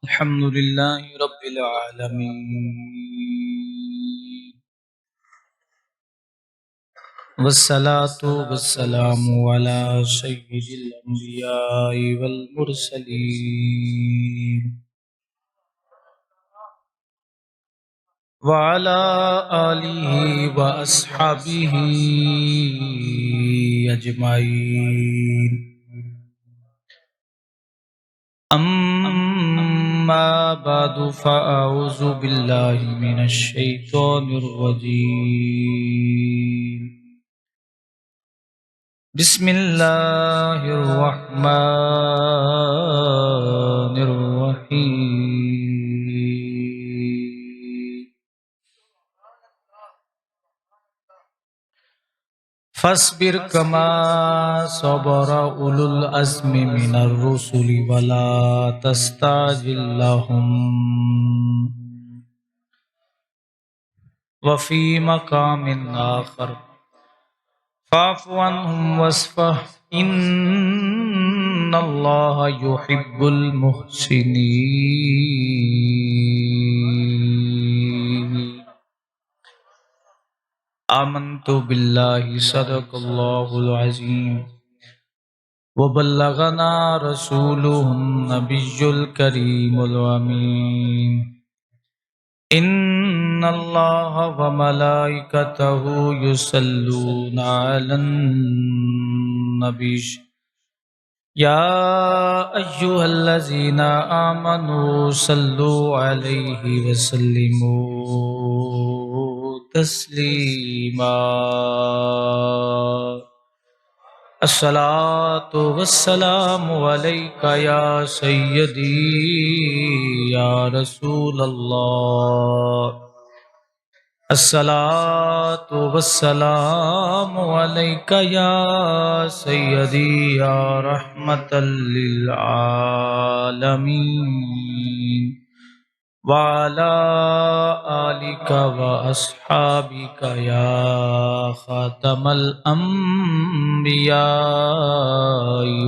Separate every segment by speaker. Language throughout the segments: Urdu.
Speaker 1: الحمد لله رب العالمين والصلاة والسلام على سيد الأنبياء والمرسلين وعلى آله وأصحابه أجمعين أما بعد فأعوذ بالله من الشيطان الرجيم بسم الله الرحمن الرحيم فاصبر كما صبر أولو العزم من الرسل ولا تستعجل لهم وفي مقام آخر فاعف عنهم واصفح إن الله يحب المحسنين آمنت بالله صدق الله العظيم وبلغنا رسوله النبي الكريم الأمين إن الله وملائكته يصلون على النبي يا أيها الذين آمنوا صلوا عليه وسلموا تسليما الصلاة والسلام عليك يا سيدي يا رسول الله الصلاة والسلام عليك يا سيدي يا رحمة للعالمين وعلى آلك وأصحابك يا خاتم الأنبياء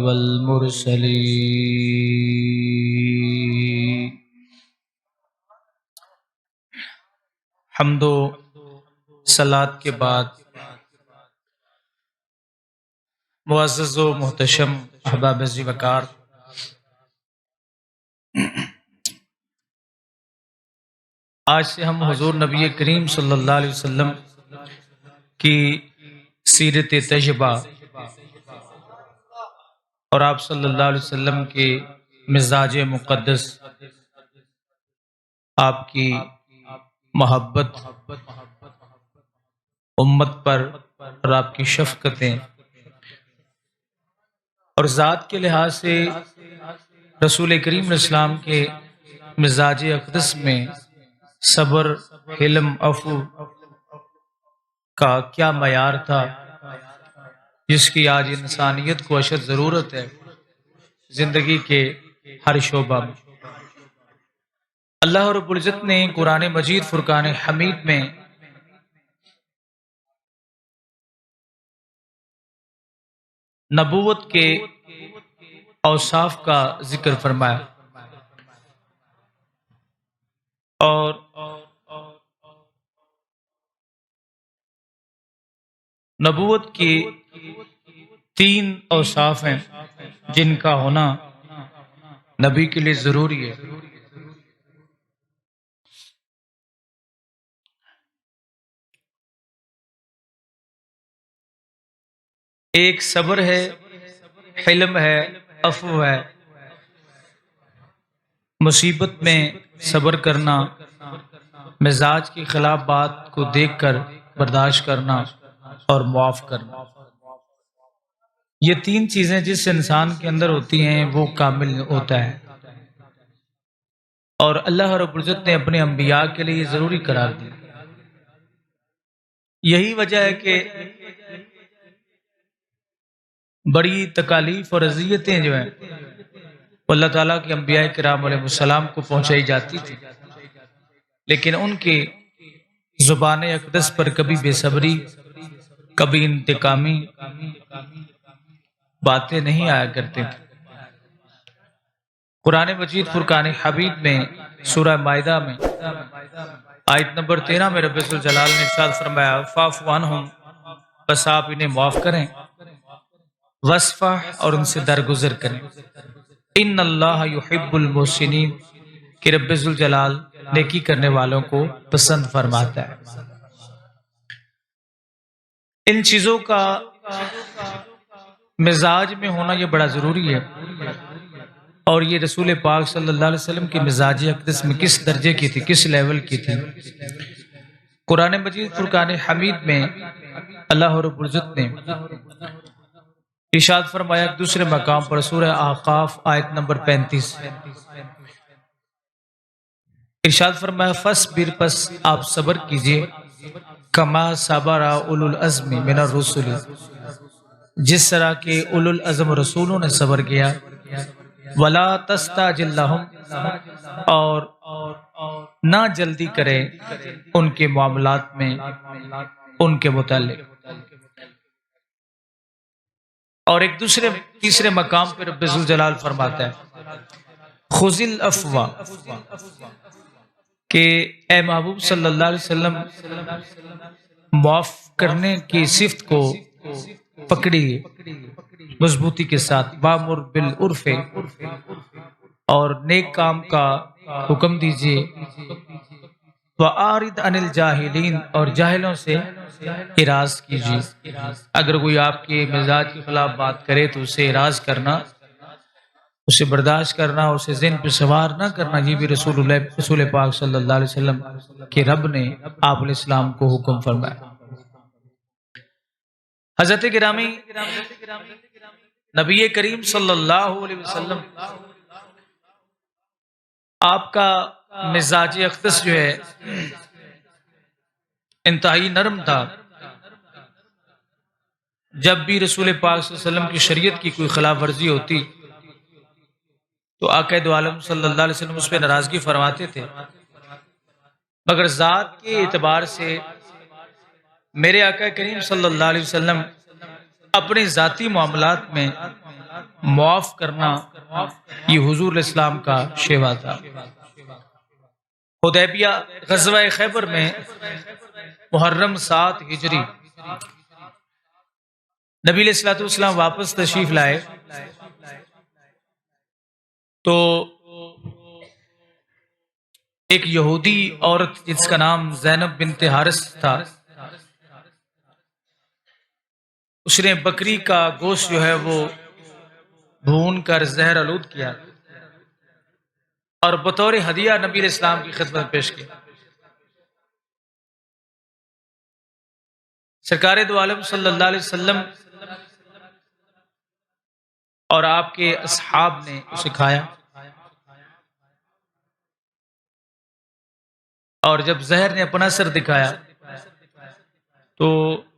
Speaker 1: والمرسلين حمد و صلات کے بعد معزز و محتشم احباب عزیز وقار، آج سے ہم حضور نبی کریم صلی اللہ علیہ وسلم کی سیرت طیبہ اور آپ صلی اللہ علیہ وسلم کے مزاج مقدس، آپ کی محبت امت پر اور آپ کی شفقتیں اور ذات کے لحاظ سے رسول کریم علیہ السلام کے مزاج اقدس میں صبر، حلم، عفو کا کیا معیار تھا، جس کی آج انسانیت کو اشد ضرورت ہے زندگی کے ہر شعبہ میں۔ اللہ رب العزت نے قرآن مجید فرقان حمید میں نبوت کے اوصاف کا ذکر فرمایا اور نبوت کے 3 اوصاف ہیں جن کا ہونا نبی کے لیے ضروری ہے۔ ایک صبر ہے، حلم ہے، عفو ہے، مصیبت میں صبر کرنا، مزاج کی خلاف بات کو دیکھ کر برداشت کرنا اور معاف کرنا۔ یہ 3 چیزیں جس انسان کے اندر ہوتی ہیں وہ کامل ہوتا ہے، اور اللہ رب العزت نے اپنے انبیاء کے لیے ضروری قرار دیا۔ یہی وجہ ہے کہ بڑی تکالیف اور اذیتیں جو ہیں وہ اللہ تعالیٰ کے انبیاء کرام علیہ السلام کو پہنچائی جاتی تھی، لیکن ان کی زبان اقدس پر کبھی بے صبری، کبھی انتقامی باتیں نہیں آیا کرتے تھے۔ قرآن مجید فرقان حمید میں سورہ مائدہ میں آیت نمبر 13 میں رب الجلال نے ارشاد فرمایا فاعف عنہم، بس آپ انہیں معاف کریں، وصفح، اور ان سے درگزر کریں، ان اللہ یحب المحسنین، کہ رب الجلال نیکی کرنے والوں کو پسند فرماتا ہے۔ ان چیزوں کا مزاج میں ہونا یہ بڑا ضروری ہے، اور یہ رسول پاک صلی اللہ علیہ وسلم کی مزاج اقدس میں کس درجے کی تھی، کس لیول کی تھی۔ قرآن مجید فرقان حمید میں اللہ رب العزت نے ارشاد فرمایا ایک دوسرے مقام پر سورہ احقاف آیت نمبر 35، ارشاد فرمایا فاصبر، پس آپ صبر کیجئے، کما صبر اولو العزم من الرسل، جس طرح کہ اولو العزم رسولوں نے صبر کیا، ولا تستعجل لهم، اور نہ جلدی کرے ان کے معاملات میں ان کے متعلق۔ اور ایک تیسرے مقام پہ رب ذوالجلال فرماتا ہے خذ العفو، کہ اے محبوب صلی اللہ علیہ وسلم معاف کرنے کی صفت کو پکڑیے مضبوطی کے ساتھ، وامر بالعرف، اور نیک کام کا حکم دیجیے، وَأَعْرِضْ عَنِ الْجَاهِلِينَ، اور جاہلوں سے اعراض کیجیے۔ اگر کوئی آپ کے مزاج کے خلاف بات کرے تو اسے اعراض کرنا، اسے برداشت کرنا، اسے ذہن پہ سوار نہ کرنا، یہ بھی رسول پاک صلی اللہ علیہ وسلم کے رب نے آپ علیہ السلام کو حکم فرمایا۔ حضرت گرامی، نبی کریم صلی اللہ علیہ وسلم آپ کا مزاج اقدس جو ہے انتہائی نرم تھا۔ جب بھی رسول پاک صلی اللہ علیہ وسلم کی شریعت کی کوئی خلاف ورزی ہوتی تو آقا دو عالم صلی اللہ علیہ وسلم اس پہ ناراضگی فرماتے تھے، مگر ذات کے اعتبار سے میرے آقا کریم صلی اللہ علیہ وسلم اپنے ذاتی معاملات میں معاف کرنا یہ حضور علیہ السلام کا شیوا تھا۔ حدیبیہ غزوہ خیبر میں محرم 7 ہجری نبی علیہ الصلوۃ والسلام واپس تشریف لائے تو ایک یہودی عورت جس کا نام زینب بنت حارث تھا، اس نے بکری کا گوشت جو ہے وہ بھون کر زہر آلود کیا اور بطور ہدیہ نبی علیہ السلام کی خدمت میں پیش کیا۔ سرکار دو عالم صلی اللہ علیہ وسلم اور آپ کے اصحاب نے اسے کھایا، اور جب زہر نے اپنا اثر دکھایا تو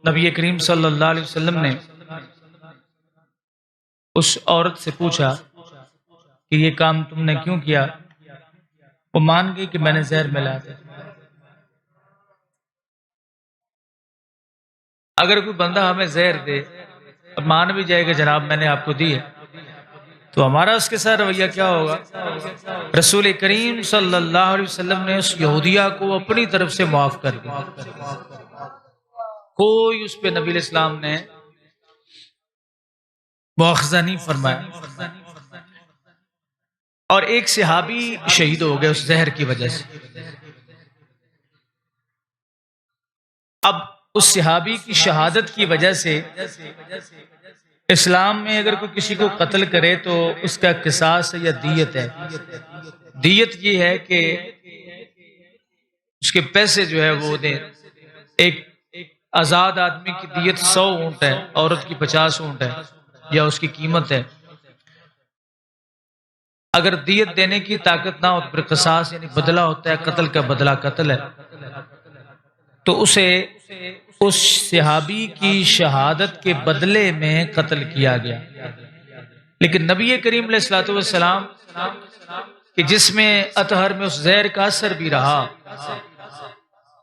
Speaker 1: نبی کریم صلی اللہ علیہ وسلم نے اس عورت سے پوچھا کہ یہ کام تم نے کیوں کیا؟ وہ مان گئی کہ میں نے زہر ملایا تھا۔ اگر کوئی بندہ ہمیں زہر دے اور مان بھی جائے گا جناب میں نے آپ کو دی ہے، تو ہمارا اس کے ساتھ رویہ کیا ہوگا؟ رسول کریم صلی اللہ علیہ وسلم نے اس یہودیہ کو اپنی طرف سے معاف کر دیا، کوئی اس پہ نبی علیہ السلام نے مؤاخذہ نہیں فرمایا، اور ایک صحابی شہید ہو گئے اس زہر کی وجہ سے۔ اب اس صحابی کی شہادت کی وجہ سے اسلام میں اگر کوئی کسی کو قتل کرے تو اس کا قصاص یا دیت ہے۔ دیت یہ ہے کہ اس کے پیسے جو ہے وہ دیں۔ ایک آزاد آدمی کی دیت 100 اونٹ ہے، عورت کی 50 اونٹ ہے، یا اس کی قیمت ہے۔ اگر دیت دینے کی طاقت نہ ہو تو پھر قصاص یعنی بدلہ ہوتا ہے، قتل کا بدلہ قتل ہے۔ تو اسے اس صحابی کی شہادت کے بدلے میں قتل کیا گیا، لیکن نبی کریم علیہ الصلوۃ والسلام کہ جس میں اطہر میں اس زہر کا اثر بھی رہا،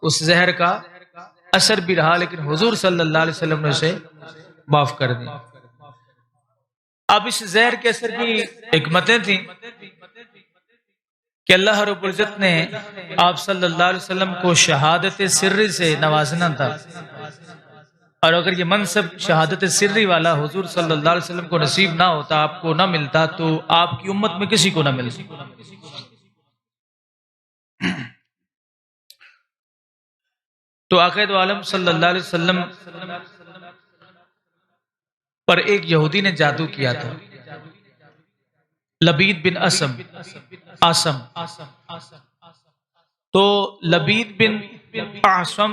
Speaker 1: اس زہر کا اثر بھی رہا، لیکن حضور صلی اللہ علیہ وسلم نے اسے معاف کر دیا۔ اب اس زہر کے اثر کی حکمتیں تھیں، کہ اللہ رب العزت نے آپ صلی اللہ علیہ وسلم کو شہادت سری سے نوازنا تھا، اور اگر یہ منصب شہادت سری والا حضور صلی اللہ علیہ وسلم کو نصیب نہ ہوتا، آپ کو نہ ملتا، تو آپ کی امت میں کسی کو نہ ملتا۔ تو آقا دو عالم صلی اللہ علیہ وسلم پر ایک یہودی نے جادو کیا تھا، لبید بن آسم۔ تو لبید بن آسم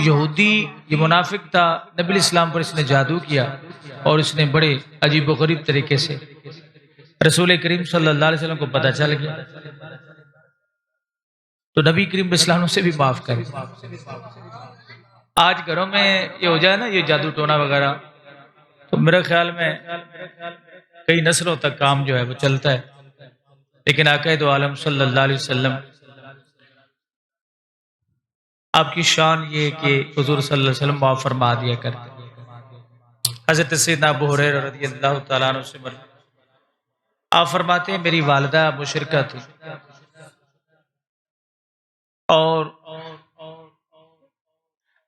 Speaker 1: یہودی، یہ منافق تھا، نبی الاسلام پر اس نے جادو کیا، اور اس نے بڑے عجیب و غریب طریقے سے رسول کریم صلی اللہ علیہ وسلم کو پتہ چل گیا، تو نبی کریم علیہ السلام سے بھی معاف کرے۔ آج گھروں میں یہ ہو جائے نا، یہ جادو ٹونا وغیرہ، تو میرے خیال میں کئی نسلوں تک کام جو ہے وہ چلتا ہے، لیکن آقا دو عالم صلی اللہ علیہ وسلم آپ کی شان یہ کہ حضور صلی اللہ علیہ وسلم معاف فرما دیا کرتے۔ حضرت سیدنا ابو ہریرہ رضی اللہ تعالیٰ عنہ سے مروی، آپ فرماتے ہیں میری والدہ مشرکہ تھی، اور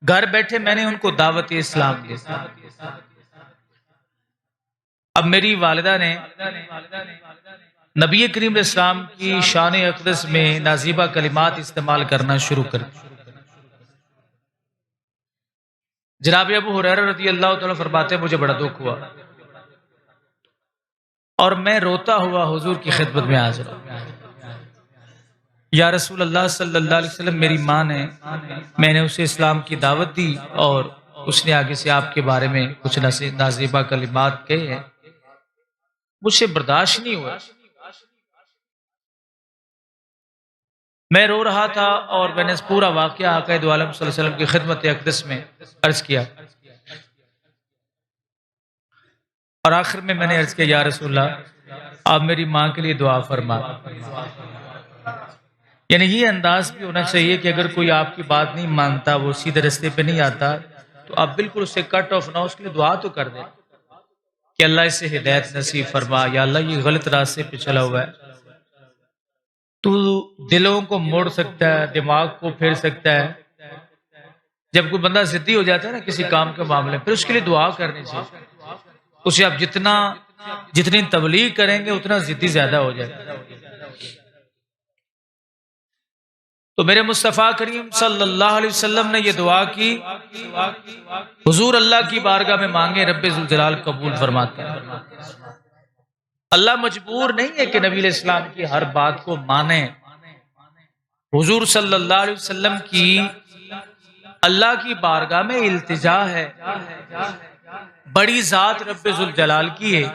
Speaker 1: گھر بیٹھے میں نے ان کو دعوت اسلام دی۔ اب میری والدہ نے نبی کریم علیہ السلام کی شان اقدس میں نازیبہ کلمات استعمال کرنا شروع کر دی۔ جناب ابو ہریرہ رضی اللہ تعالیٰ فرماتے ہیں مجھے بڑا دکھ ہوا، اور میں روتا ہوا حضور کی خدمت میں حاضر ہوں۔ یا رسول اللہ صلی اللہ علیہ وسلم، میری ماں نے، میں نے اسے اسلام کی دعوت دی، اور اس نے آگے سے آپ کے بارے میں کچھ نازیبہ کلمات کہے ہیں، مجھ سے برداشت نہیں ہوا۔ میں رو رہا تھا، اور میں نے اس پورا واقعہ آقا دو عالم صلی اللہ علیہ وسلم کی خدمت اقدس میں عرض کیا، اور آخر میں نے عرض کیا یا رسول اللہ، آپ میری ماں کے لیے دعا فرما۔ یعنی یہ انداز بھی ہونا چاہیے کہ اگر کوئی آپ کی بات نہیں مانتا، وہ سیدھے رستے پہ نہیں آتا، تو آپ بالکل اسے کٹ آف نہ، اس کے لیے دعا تو کر دیں کہ اللہ اسے ہدایت نصیب فرما، یا اللہ یہ غلط راستے پہ چلا ہوا ہے، تو دلوں کو موڑ سکتا ہے، دماغ کو پھیر سکتا ہے۔ جب کوئی بندہ ضدی ہو جاتا ہے نا کسی کام کے معاملے میں، پھر اس کے لیے دعا کرنی چاہیے۔ اسے آپ جتنی تبلیغ کریں گے اتنا ضدی زیادہ ہو جائے گا۔ تو میرے مصطفیٰ کریم صلی اللہ علیہ وسلم نے یہ دعا کی، حضور اللہ کی بارگاہ میں مانگے، رب ذوالجلال قبول فرماتا ہے۔ اللہ مجبور نہیں ہے کہ نبی علیہ السلام کی ہر بات کو مانے۔ حضور صلی اللہ علیہ وسلم کی اللہ کی بارگاہ میں التجا ہے، بڑی ذات رب ذوالجلال کی ہے۔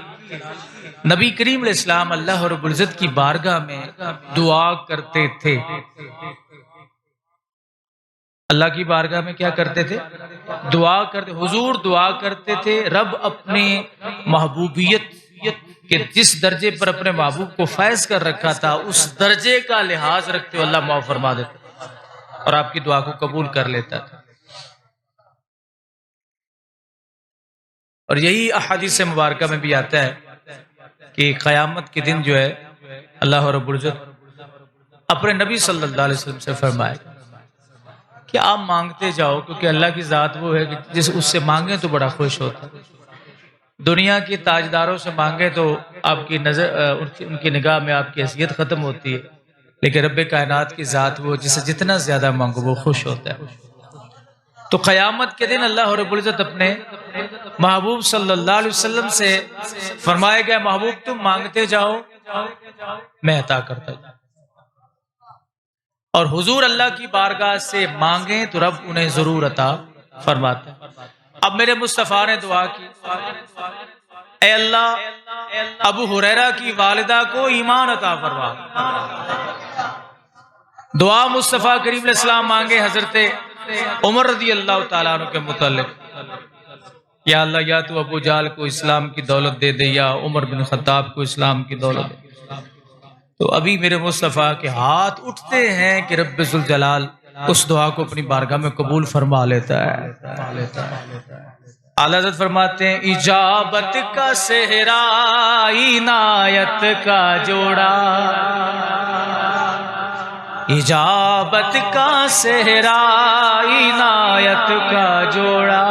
Speaker 1: نبی کریم علیہ السلام اللہ رب العزت کی بارگاہ میں دعا کرتے تھے۔ اللہ کی بارگاہ میں کیا کرتے تھے؟ دعا کرتے۔ حضور دعا کرتے تھے، رب اپنی محبوبیت کہ جس درجے پر اپنے محبوب کو فیض کر رکھا تھا، اس درجے کا لحاظ رکھتے ہوئے اللہ معاف فرما دیتا اور آپ کی دعا کو قبول کر لیتا تھا۔ اور یہی احادیث مبارکہ میں بھی آتا ہے کہ قیامت کے دن جو ہے اللہ رب العزت اپنے نبی صلی اللہ علیہ وسلم سے فرمائے کہ آپ مانگتے جاؤ، کیونکہ اللہ کی ذات وہ ہے کہ جس اس سے مانگیں تو بڑا خوش ہوتا ہے۔ دنیا کی تاجداروں سے مانگے تو آپ کی نظر ان کی نگاہ میں آپ کی حیثیت ختم ہوتی ہے، لیکن رب کائنات کی ذات وہ جسے جتنا زیادہ مانگو وہ خوش ہوتا ہے۔ تو قیامت کے دن اللہ رب العزت اپنے محبوب صلی اللہ علیہ وسلم سے فرمائے گا محبوب تم مانگتے جاؤ میں عطا کرتا ہوں، اور حضور اللہ کی بارگاہ سے مانگیں تو رب انہیں ضرور عطا فرماتا ہے۔ اب میرے مصطفیٰ نے دعا کی، اے اللہ ابو ہریرہ کی والدہ کو ایمان عطا فرما۔ دعا مصطفیٰ کریم علیہ السلام مانگے حضرت عمر رضی اللہ تعالیٰ عنہ کے متعلق، یا اللہ یا تو ابو جہل کو اسلام کی دولت دے دے یا عمر بن خطاب کو اسلام کی دولت دے۔ تو ابھی میرے مصطفیٰ کے ہاتھ اٹھتے ہیں کہ رب ذوالجلال اس دعا کو اپنی بارگاہ میں قبول فرما لیتا ہے۔ اعلیٰ حضرت فرماتے ہیں اجابت کا صحرا عنایت کا جوڑا، اجابت کا صحرا عنایت کا جوڑا،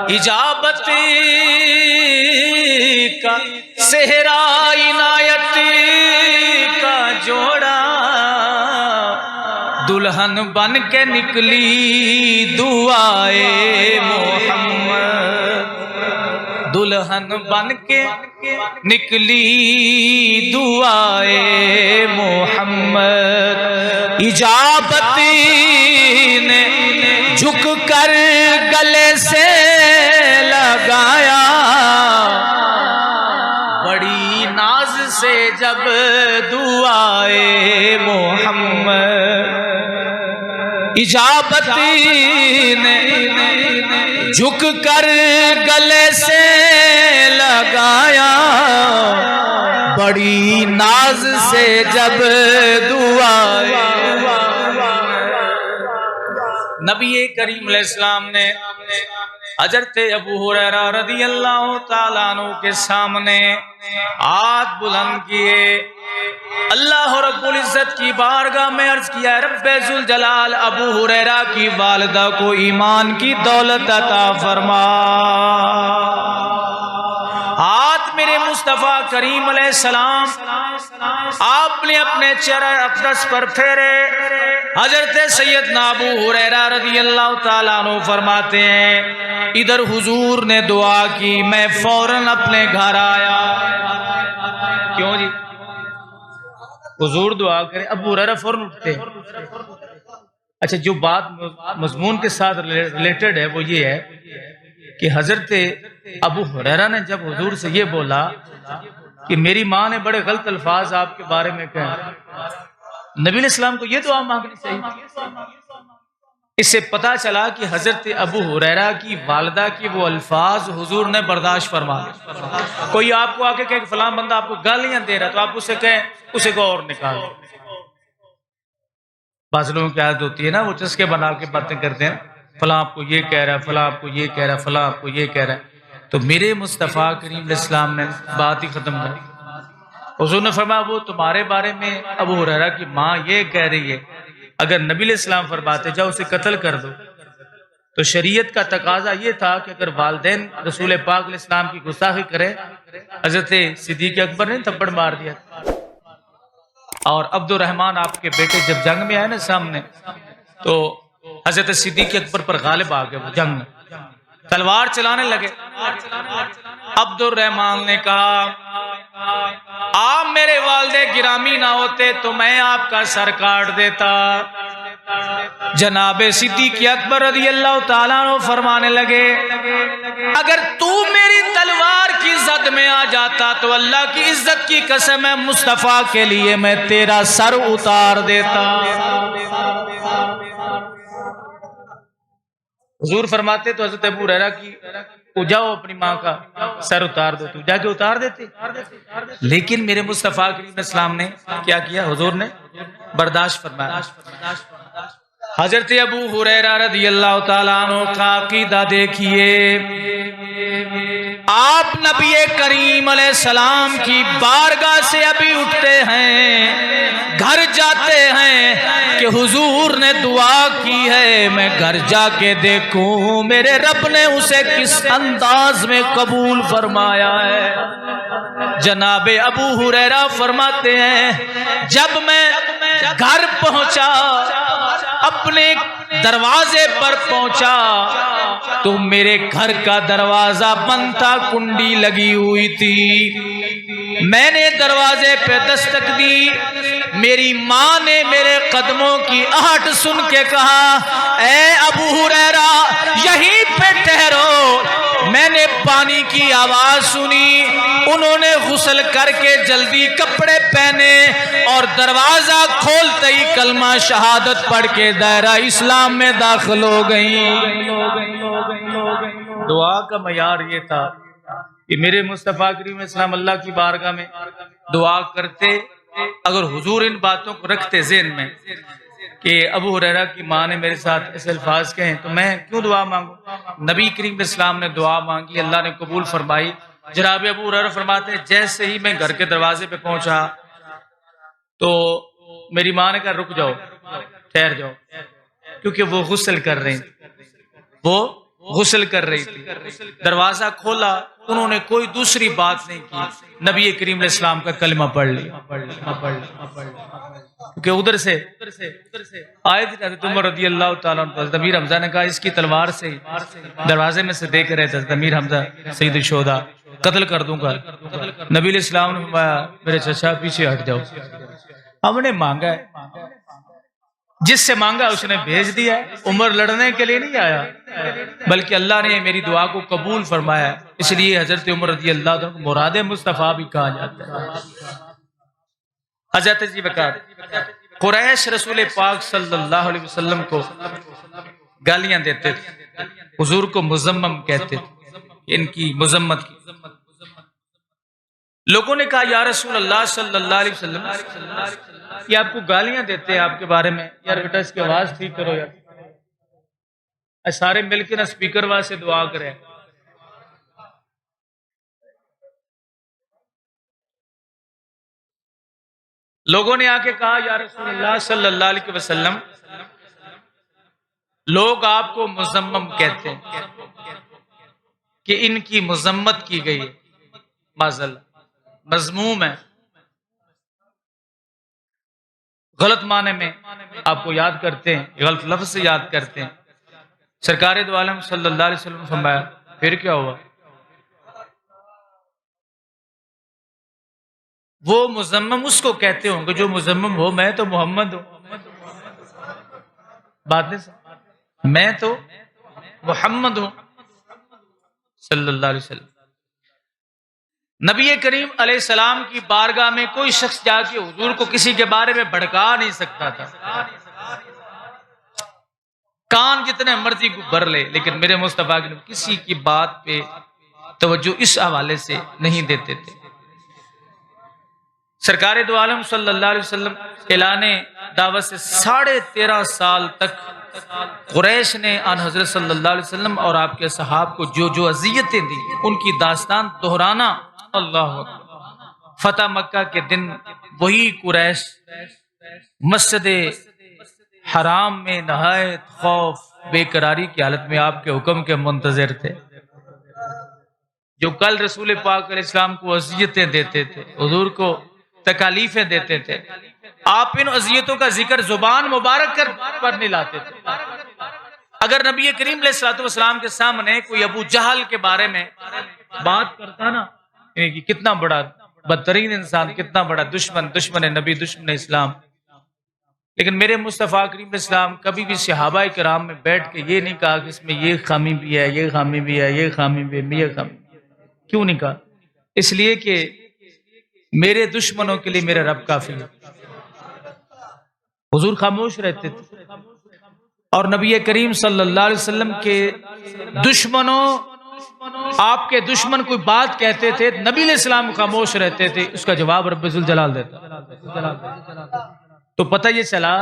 Speaker 1: اجابت کا صحرا عنایت کا جوڑا، دلہن بن کے نکلی دعائے محمد، دلہن بن کے نکلی دعائے محمد، اجابت نے جھک کر گلے سے لگایا، بڑی ناز سے جب دعائے محمد، اجابت نے جھک کر گلے سے لگایا، بڑی ناز سے جب دعائے، نبی کریم علیہ السلام نے حضرت ابو ہریرہ رضی اللہ تعالیٰ عنہ کے سامنے ہاتھ بلند کیے، اللہ رب العزت کی بارگاہ میں عرض کیا، رب ذوالجلال ابو ہریرہ کی والدہ کو ایمان کی دولت عطا فرما۔ ہاتھ میرے مصطفیٰ کریم علیہ السلام آپ نے اپنے چہرہ اقدس پر پھیرے، حضرت سیدنا ابو ہریرہ رضی اللہ تعالیٰ عنہ فرماتے ہیں ادھر حضور نے دعا کی، میں فوراً اپنے گھر آیا۔ کیوں جی؟ حضور دعا کرے ابو ہریرہ فوراً اٹھتے۔ اچھا، جو بات مضمون کے ساتھ ریلیٹڈ ہے وہ یہ ہے کہ حضرت ابو ہریرہ نے جب حضور سے یہ بولا کہ میری ماں نے بڑے غلط الفاظ آپ کے بارے میں کہے، نبی علیہ السلام کو یہ دعا مانگنی چاہیے۔ اس سے پتا چلا کہ حضرت ابو ہریرہ کی والدہ کی وہ الفاظ حضور نے برداشت فرما لے۔ کوئی آپ کو آکے کہ فلاں بندہ آپ کو گالیاں دے رہا تو آپ اسے کہیں اسے کو اور نکال۔ بعض لوگوں کی عادت ہوتی ہے نا، وہ چسکے بنا کے باتیں کرتے ہیں، فلاں آپ کو یہ کہہ رہا ہے، فلاں آپ کو یہ کہہ رہا ہے، فلاں آپ کو یہ کہہ رہا ہے۔ تو میرے مصطفیٰ کریم علیہ السلام نے بات ہی ختم کر دی۔ حضور نے فرمایا وہ تمہارے بارے میں ابو ہریرہ کی ماں یہ کہہ رہی ہے، اگر نبی علیہ السلام فرماتے جاؤ اسے قتل کر دو، تو شریعت کا تقاضا یہ تھا کہ اگر والدین رسول پاک علیہ السلام کی گستاخی کرے، حضرت صدیق اکبر نے تھپڑ مار دیا، اور عبد الرحمن آپ کے بیٹے جب جنگ میں آئے نا سامنے، تو حضرت صدیق اکبر پر غالب آ گئے، وہ جنگ میں تلوار چلانے لگے۔ عبد الرحمن نے کہا آپ میرے والد گرامی نہ ہوتے تو میں آپ کا سر کاٹ دیتا۔ جناب صدیق اکبر رضی اللہ تعالیٰ عنہ فرمانے لگے اگر تو میری تلوار کی زد میں آ جاتا تو اللہ کی عزت کی قسم ہے مصطفیٰ کے لیے میں تیرا سر اتار دیتا۔ حضور فرماتے تو حضرت ابو ہریرہ کی تو جاؤ اپنی ماں کا سر اتار دو، تو جا کے اتار دیتے، لیکن میرے مصطفیٰ کریم علیہ السلام نے کیا کیا؟ حضور نے برداشت فرمایا۔ حضرت ابو ہریرہ رضی اللہ تعالیٰ عنہ کا عقیدہ دیکھیے، آپ نبی کریم علیہ السلام کی بارگاہ سے ابھی اٹھتے ہیں، گھر جاتے ہیں کہ حضور نے دعا کی ہے میں گھر جا کے دیکھوں میرے رب نے اسے کس انداز میں قبول فرمایا ہے۔ جناب ابو ہریرہ فرماتے ہیں جب میں گھر پہنچا، اپنے دروازے پر پہنچا تو میرے گھر کا دروازہ بند تھا، کنڈی لگی ہوئی تھی۔ میں نے دروازے پہ دستک دی، میری ماں نے میرے قدموں کی آہٹ سن کے کہا اے ابو ہریرہ یہیں پہ ٹھہرو۔ میں نے پانی کی آواز سنی، انہوں نے غسل کر کے جلدی کپڑے پہنے اور دروازہ کھولتے ہی کلمہ شہادت پڑھ کے دائرہ اسلام میں داخل ہو گئیں۔ دعا کا معیار یہ تھا کہ میرے مصطفیٰ کریم علیہ السلام اللہ کی بارگاہ میں دعا کرتے، اگر حضور ان باتوں کو رکھتے ذہن میں کہ ابو ہریرہ کی ماں نے میرے ساتھ ایسے الفاظ کہیں تو میں کیوں دعا مانگوں؟ نبی کریم علیہ السلام نے دعا مانگی، اللہ نے قبول فرمائی۔ جناب ابو ہریرہ فرماتے ہیں جیسے ہی میں گھر کے دروازے پہ پہنچا تو میری ماں نے کہا رک جاؤ، ٹھہر جاؤ، کیونکہ وہ غسل کر رہی تھی، وہ غسل کر رہی تھی۔ دروازہ کھولا، انہوں نے کوئی دوسری بات نہیں کی، نبی کریم علیہ السلام کا کلمہ پڑھ لیا، کیونکہ ادھر سے آئے تھے حضرت عمر رضی اللہ تعالیٰ عنہ۔ حضرت امیر حمزہ نے کہا اس کی تلوار سے دروازے میں سے دیکھ رہے تھے حضرت امیر حمزہ سید الشہداء، قتل کر دوں گا۔ نبی علیہ السلام نے فرمایا میرے چچا پیچھے ہٹ جاؤ، ہم نے مانگا ہے، جس سے مانگا اس نے بھیج دیا ہے، عمر لڑنے کے لیے نہیں آیا بلکہ اللہ نے میری دعا کو قبول فرمایا، اس لیے حضرت عمر رضی اللہ عنہ کو مراد مصطفیٰ بھی کہا جاتا ہے۔ حضرت جی بکار قریش رسول پاک صلی اللہ علیہ وسلم کو گالیاں دیتے تھے، حضور کو مذمم کہتے تھے، ان کی مذمت کی۔ لوگوں نے کہا یا رسول اللہ صلی اللہ علیہ وسلم یہ آپ کو گالیاں دیتے ہیں آپ کے بارے میں، یار بیٹا اس کی آواز ٹھیک کرو یار، سارے مل کے نا سپیکر واسطے دعا کریں۔ لوگوں نے آ کے کہا یا رسول اللہ صلی اللہ علیہ وسلم لوگ آپ کو مذمم کہتے ہیں کہ ان کی مذمت کی گئی ہے، معذل مذموم ہے، غلط معنی میں آپ کو یاد کرتے ہیں، غلط لفظ سے یاد کرتے ہیں۔ سرکار دو عالم صلی اللہ علیہ وسلم فرمایا پھر کیا ہوا؟ وہ مذمم اس کو کہتے ہوں گے جو مذمم ہو، میں تو محمد ہوں، بات نہیں، میں تو محمد ہوں صلی اللہ علیہ وسلم۔ نبی کریم علیہ السلام کی بارگاہ میں کوئی شخص جا کے حضور کو کسی کے بارے میں بھڑکا نہیں سکتا تھا، کان جتنے مرضی کو بھر لے، لیکن میرے مصطفیٰ کے کسی کی بات پہ توجہ اس حوالے سے نہیں دیتے تھے۔ سرکار دو عالم صلی اللہ علیہ وسلم اعلان دعوت سے 13.5 سال تک قریش نے آن حضرت صلی اللہ علیہ وسلم اور آپ کے صحاب کو جو جو اذیتیں دی ان کی داستان دہرانا۔ اللہ اکبر۔ فتح مکہ کے دن وہی قریش مسجد حرام میں نہایت خوف بے قراری کی حالت میں آپ کے حکم کے منتظر تھے، جو کل رسول پاک علیہ السلام کو اذیتیں دیتے تھے، حضور کو تکالیفیں دیتے تھے، آپ ان اذیتوں کا ذکر زبان مبارک پر نہیں لاتے تھے۔ اگر نبی کریم علیہ السلام کے سامنے کوئی ابو جہل کے بارے میں بات کرتا نا، کہ کتنا بڑا بدترین انسان، کتنا بڑا دشمن نبی، دشمن اسلام، لیکن میرے مصطفیٰ کریم علیہ السلام کبھی بھی صحابہ کرام میں بیٹھ کے یہ نہیں کہا کہ اس میں یہ خامی بھی ہے، یہ خامی بھی ہے، یہ خامی بھی ہے، یہ خامی۔ کیوں نہیں کہا؟ اس لیے کہ میرے دشمنوں کے لیے میرا رب کافی ہے۔ حضور خاموش رہتے تھے، اور نبی کریم صلی اللہ علیہ وسلم کے دشمنوں، آپ کے دشمن کوئی بات کہتے تھے، نبی علیہ السلام خاموش رہتے تھے، اس کا جواب رب ذوالجلال دیتا۔ تو پتہ یہ چلا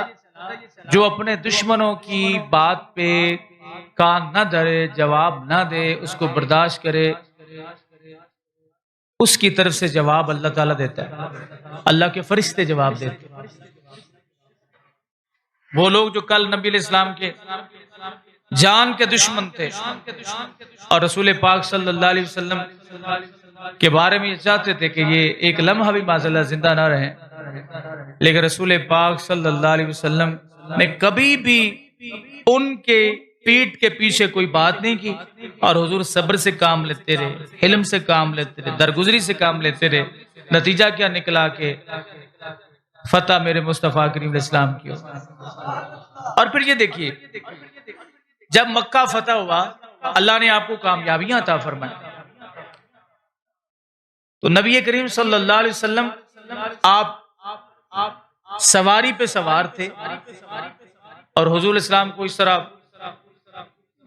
Speaker 1: جو اپنے دشمنوں کی بات پہ کان نہ دھرے، جواب نہ دے، اس کو برداشت کرے، اس کی طرف سے جواب اللہ تعالیٰ دیتا ہے، اللہ کے فرشتے جواب دیتے ہیں۔ وہ لوگ جو کل نبی علیہ السلام کے جان کے دشمن تھے اور رسول پاک صلی اللہ علیہ وسلم کے بارے میں یہ چاہتے تھے کہ یہ ایک لمحہ بھی معاذاللہ زندہ نہ رہیں، لیکن رسول پاک صلی اللہ علیہ وسلم نے کبھی بھی ان کے پیٹ کے پیچھے کوئی بات نہیں کی، اور حضور صبر سے کام لیتے رہے، حلم سے کام لیتے رہے، درگزری سے کام لیتے رہے۔ نتیجہ کیا نکلا کہ فتح میرے مصطفیٰ کریم علیہ السلام کی ہو۔ اور پھر یہ دیکھیے جب مکہ فتح ہوا اللہ نے آپ کو کامیابیاں عطا فرمائیں، تو نبی کریم صلی اللہ علیہ وسلم آپ سواری پہ سوار تھے، اور حضور اسلام کو اس طرح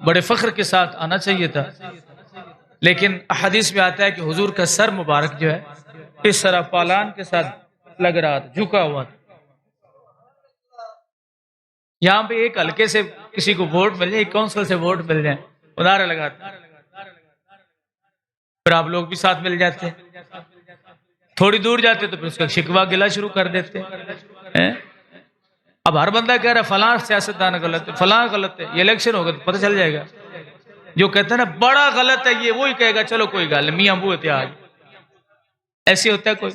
Speaker 1: بڑے فخر کے ساتھ آنا چاہیے تھا، لیکن احادیث میں آتا ہے کہ حضور کا سر مبارک جو ہے اس طرح پالان کے ساتھ لگ رہا تھا، جھکا ہوا تھا۔ یہاں پہ ایک ہلکے سے کسی کو ووٹ مل جائے، ایک کونسل سے ووٹ مل جائے، نعرے لگاتے ہیں، پھر آپ لوگ بھی ساتھ مل جاتے ہیں، تھوڑی دور جاتے تو پھر اس کا شکوہ گلہ شروع کر دیتے ہیں۔ اب ہر بندہ کہہ رہا ہے فلاں سیاستدان غلط ہے، فلاں غلط ہے، یہ الیکشن ہوگا تو پتہ چل جائے گا. جو کہتا ہے نا بڑا غلط ہے یہ، وہی کہے گا چلو کوئی گل نہیں، میاں ابو اتحاد. ایسے ہوتا ہے کوئی؟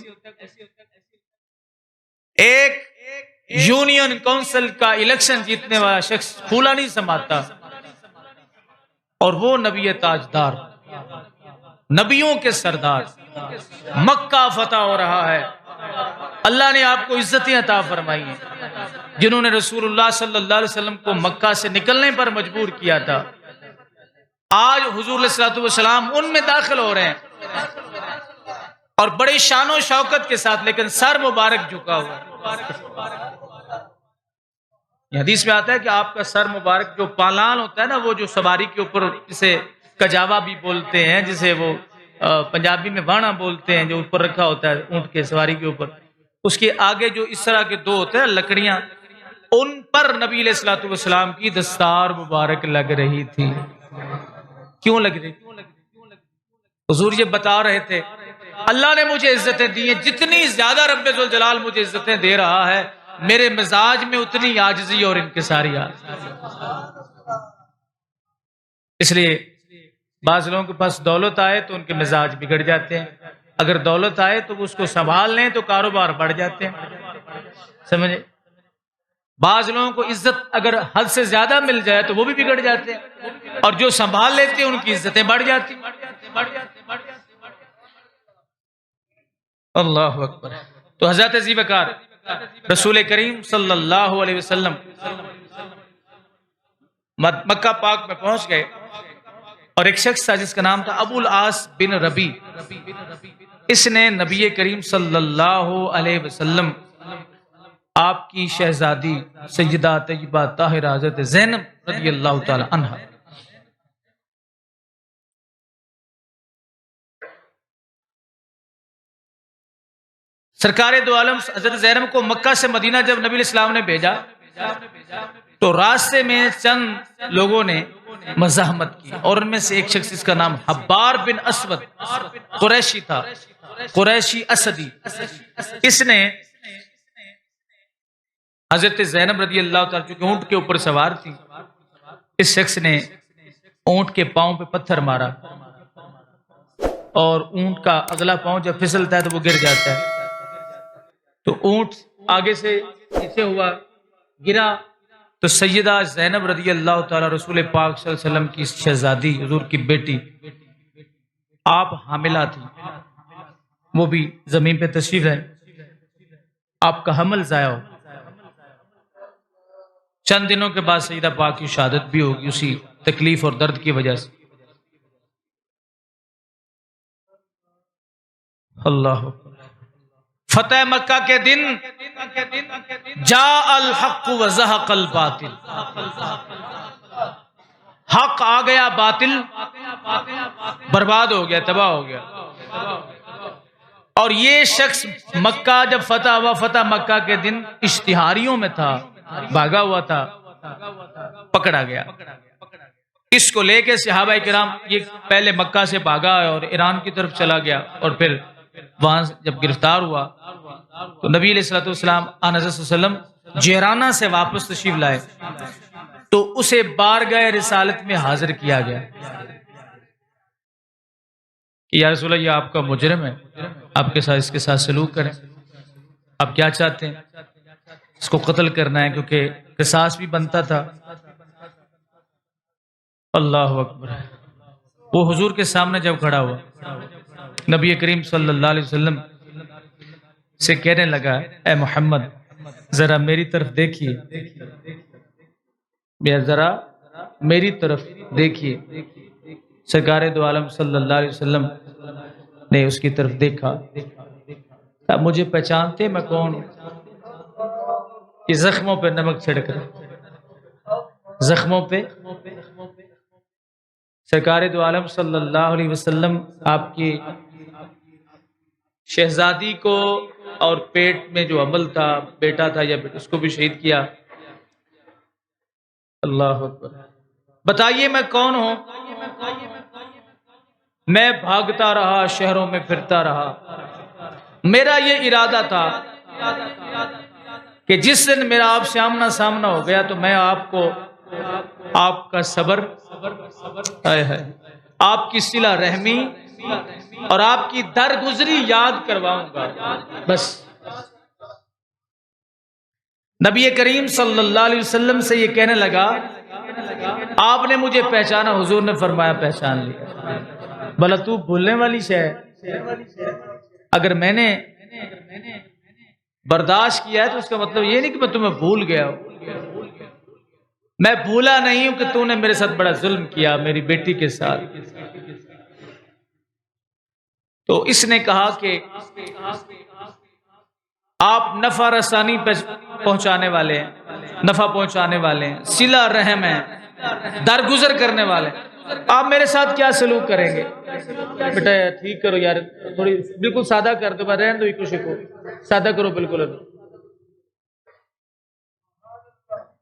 Speaker 1: ایک یونین کونسل کا الیکشن جیتنے والا شخص پھولا نہیں سماتا، اور وہ نبی تاجدار، نبیوں کے سردار، مکہ فتح ہو رہا ہے. اللہ نے آپ کو عزتیں عطا فرمائی ہیں. جنہوں نے رسول اللہ صلی اللہ علیہ وسلم کو مکہ سے نکلنے پر مجبور کیا تھا، آج حضور علیہ الصلوۃ والسلام ان میں داخل ہو رہے ہیں، اور بڑی شان و شوکت کے ساتھ، لیکن سر مبارک جھکا ہوا ہے. یہ حدیث میں آتا ہے کہ آپ کا سر مبارک جو پالان ہوتا ہے نا، وہ جو سواری کے اوپر، جسے کجاوا بھی بولتے ہیں، جسے وہ پنجابی میں وانا بولتے ہیں، جو اوپر رکھا ہوتا ہے اونٹ کے سواری کے اوپر، اس کے آگے جو اس طرح کے دو ہوتے ہیں لکڑیاں، ان پر نبی علیہ الصلوۃ والسلام کی دستار مبارک لگ رہی تھی. کیوں لگ رہی تھی؟ حضور یہ بتا رہے تھے اللہ نے مجھے عزتیں دی ہیں، جتنی زیادہ رب ذوالجلال مجھے عزتیں دے رہا ہے، میرے مزاج میں اتنی عاجزی اور انکساری آ. اس لیے بعض لوگوں کے پاس دولت آئے تو ان کے مزاج بگڑ جاتے ہیں، اگر دولت آئے تو اس کو سنبھال لیں تو کاروبار بڑھ جاتے ہیں. سمجھے؟ بعض لوگوں کو عزت اگر حد سے زیادہ مل جائے تو وہ بھی بگڑ جاتے ہیں، اور جو سنبھال لیتے ہیں ان کی عزتیں بڑھ جاتی ہیں. اللہ اکبر. تو حضرت ذی وقار رسول کریم صلی اللہ علیہ وسلم مکہ پاک میں پہنچ گئے، اور ایک شخص تھا جس کا نام تھا ابو العاص بن ربی. اس نے نبی کریم صلی اللہ علیہ وسلم، آپ کی شہزادی سیدہ طیبہ طاہرہ حضرت زینب رضی اللہ تعالی عنہا، سرکار دو عالم حضرت زینب کو مکہ سے مدینہ جب نبی علیہ السلام نے بھیجا تو راستے میں چند لوگوں نے مزاحمت کی، اور ان میں سے ایک شخص، اس کا نام حبار بن اسود قریشی تھا، قریشی اسدی. اس نے حضرت زینب رضی اللہ تعالیٰ، چونکہ اونٹ کے اوپر سوار تھی، اس شخص نے اونٹ کے پاؤں پہ پتھر مارا، اور اونٹ کا اگلا پاؤں جب پھسلتا ہے تو وہ گر جاتا ہے. تو اونٹ آگے سے نیچے ہوا، گرا، تو سیدہ زینب رضی اللہ تعالی رسول پاک صلی اللہ علیہ وسلم کی شہزادی، حضور کی بیٹی، آپ حاملہ تھی، وہ بھی زمین پہ تشریف ہے. آپ کا حمل ضائع ہو. چند دنوں کے بعد سیدہ پاک کی شہادت بھی ہوگی اسی تکلیف اور درد کی وجہ سے. اللہ فتح مکہ کے دن جاء الحق وزهق الباطل، حق آ گیا، باطل برباد ہو گیا، تباہ ہو گیا. اور یہ شخص مکہ جب فتح ہوا، فتح مکہ کے دن اشتہاریوں میں تھا، بھاگا ہوا تھا، پکڑا گیا. اس کو لے کے صحابہ کرام، یہ پہلے مکہ سے بھاگا اور ایران کی طرف چلا گیا، اور پھر وہاں جب گرفتار ہوا تو نبی علیہ الصلوۃ والسلام آن حضرت صلی اللہ علیہ وسلم جیرانہ سے واپس تشریف لائے، تو اسے بارگاہ رسالت میں حاضر کیا گیا کہ یا رسول اللہ، یہ آپ کا مجرم ہے، آپ کے ساتھ اس کے ساتھ سلوک کریں، آپ کیا چاہتے ہیں؟ اس کو قتل کرنا ہے، کیونکہ قصاص بھی بنتا تھا. اللہ اکبر. وہ حضور کے سامنے جب کھڑا ہوا، نبی کریم صلی اللہ علیہ وسلم سے کہنے لگا، اے محمد ذرا میری طرف دیکھیے، ذرا میری طرف دیکھیے. سرکار دو عالم صلی اللہ علیہ وسلم نے اس کی طرف دیکھا. اب مجھے پہچانتے میں کون ہوں؟ کہ زخموں پہ نمک چھڑک رہا، زخموں پہ. سرکار دو عالم صلی اللہ علیہ وسلم آپ کی شہزادی کو اور پیٹ میں جو حمل تھا، بیٹا تھا یا بیٹا، اس کو بھی شہید کیا. اللہ اکبر. بتائیے میں کون ہوں؟ میں بھاگتا رہا، شہروں میں پھرتا رہا، میرا یہ ارادہ تھا کہ جس دن میرا آپ سے آمنا سامنا ہو گیا تو میں آپ کو آپ کا صبر، آپ کی صلہ رحمی اور آپ کی درگزری یاد کرواؤں گا. بس نبی کریم صلی اللہ علیہ وسلم سے یہ کہنے لگا، آپ نے مجھے پہچانا؟ حضور نے فرمایا پہچان لیا. بھلا تو بھولنے والی شے ہے؟ اگر میں نے برداشت کیا ہے تو اس کا مطلب یہ نہیں کہ میں تمہیں بھول گیا ہوں. میں بھولا نہیں ہوں کہ تو نے میرے ساتھ بڑا ظلم کیا، میری بیٹی کے ساتھ. تو اس نے کہا کہ آپ نفع رسانی پہ پہنچانے والے ہیں، نفع پہنچانے والے ہیں، صلہ رحم ہیں، درگزر کرنے والے ہیں. آپ میرے ساتھ کیا سلوک کریں گے؟ بیٹا ٹھیک کرو یار، تھوڑی بالکل سادہ کر دو، رہنے دو خوشی کو، سادہ کرو بالکل. ابھی